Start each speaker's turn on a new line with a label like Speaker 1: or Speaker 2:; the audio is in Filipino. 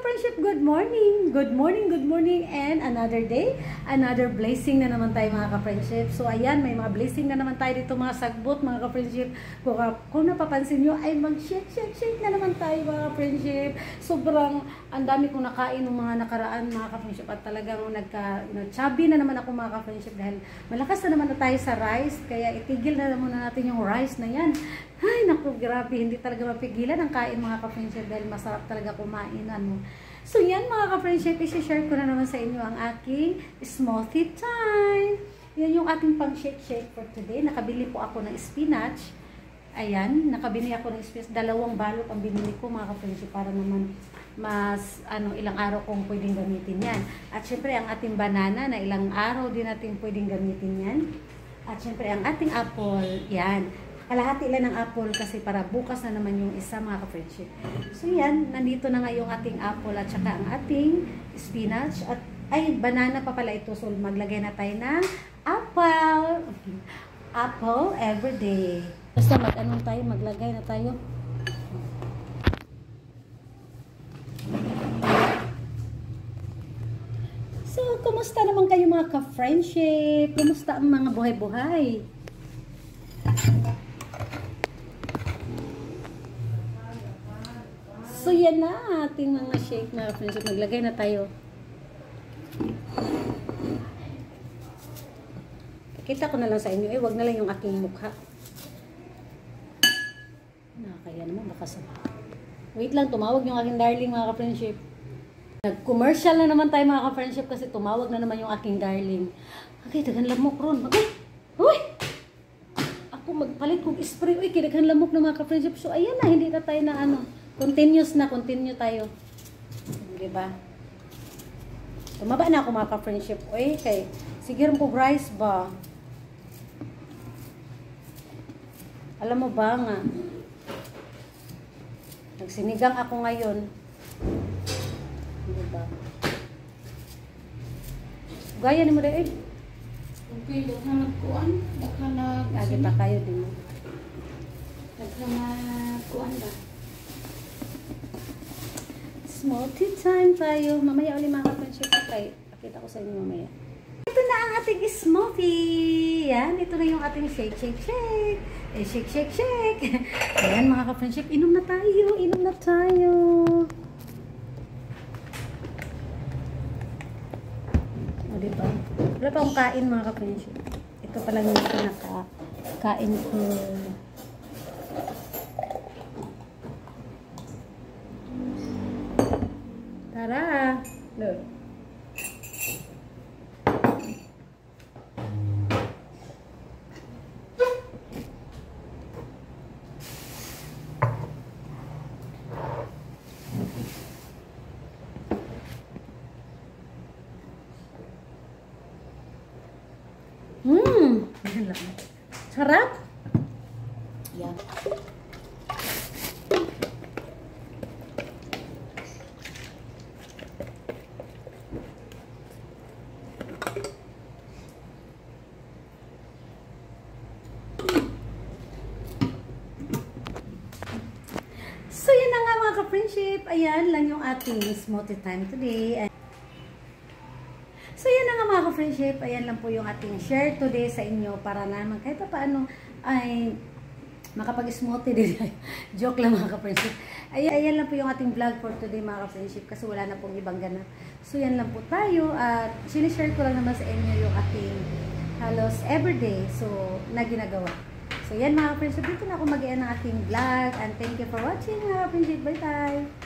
Speaker 1: ka-friendship, good morning! Good morning, good morning, and another day, another blessing na naman tayo mga ka-friendship. So ayan, may mga blessing na naman tayo dito mga sagbot mga ka-friendship. Kung napapansin nyo, ay mag-shake na naman tayo mga ka-friendship. Sobrang, ang dami kong nakain ng mga nakaraan mga ka-friendship at talagang chubby na naman ako mga ka-friendship dahil malakas na naman na tayo sa rice, kaya itigil na muna natin yung rice na yan. Ay, naku, grabe, hindi talaga mapigilan ang kain mga ka-friendship dahil masarap talaga kumain. So yan mga ka-friendship, isi-share ko na naman sa inyo ang aking smoothie time. Yan yung ating pang shake for today. Nakabili po ako ng spinach. Ayan, nakabili ako ng spinach. 2 balot ang binili ko mga ka-friendship para naman mas ilang araw kong pwedeng gamitin yan. At syempre ang ating banana na ilang araw din natin pwedeng gamitin yan. At syempre ang ating apple, yan. Kalahati lang ng apple kasi para bukas na naman yung isa mga ka-friendship. So yan, nandito na nga yung ating apple at saka ang ating spinach. At ay, banana pa pala ito. So maglagay na tayo ng apple. Apple everyday. Basta maglagay na tayo. So, kumusta naman kayo mga ka-friendship? Kumusta ang mga buhay-buhay? So, yan na ating mga shake mga friendship. Maglagay na tayo. Kita ko na lang sa inyo. Wag na lang yung aking mukha. Kaya naman, baka sa... Wait lang, tumawag yung aking darling mga ka-friendship. Nag-commercial na naman tayo mga ka-friendship kasi tumawag na naman yung aking darling. Okay, daghan lamok ron. Okay. Uy! Ako magpalit kong spray. Uy, daghan lamok na mga ka-friendship. So, ayan na, hindi na tayo na continue tayo. Diba? Tumaba na ako mga ka-friendship. Uy, kay, sige rin po rice ba? Alam mo ba nga, nagsinigang ako ngayon. Diba? Gaya ni mo dahil.
Speaker 2: Okay, daghan nagkuan. Daghan
Speaker 1: Agi pa kayo din mo.
Speaker 2: Daghan nagkuan ba?
Speaker 1: Smoothie time tayo. Mamaya ulit mga ka-friendship. Okay, pakita ko sa inyo mamaya. Ito na ang ating smoothie. Yan, ito na yung ating shake. Shake. Ayan mga ka-friendship, inom na tayo. O diba? Wala pa akong kain mga ka-friendship. Ito pa lang yung pinaka-kain ko. Tara! Look. Sarap! Yan. So, yan na nga mga ka-friendship. Ayan lang yung ating smoothie time today. So, yan na nga mga ka-friendship. Ayan lang po yung ating share today sa inyo para naman kahit paano ay makapag-smoothie din. Joke lang mga ka-friendship. Ayan lang po yung ating vlog for today mga ka-friendship kasi wala na pong ibang ganap. So, yan lang po tayo at sinishare ko lang naman sa inyo yung ating halos everyday na ginagawa. So, yan mga ka-friendship. Dito na ako mag-ian ng ating vlog and thank you for watching mga ka-friendship. Bye-bye!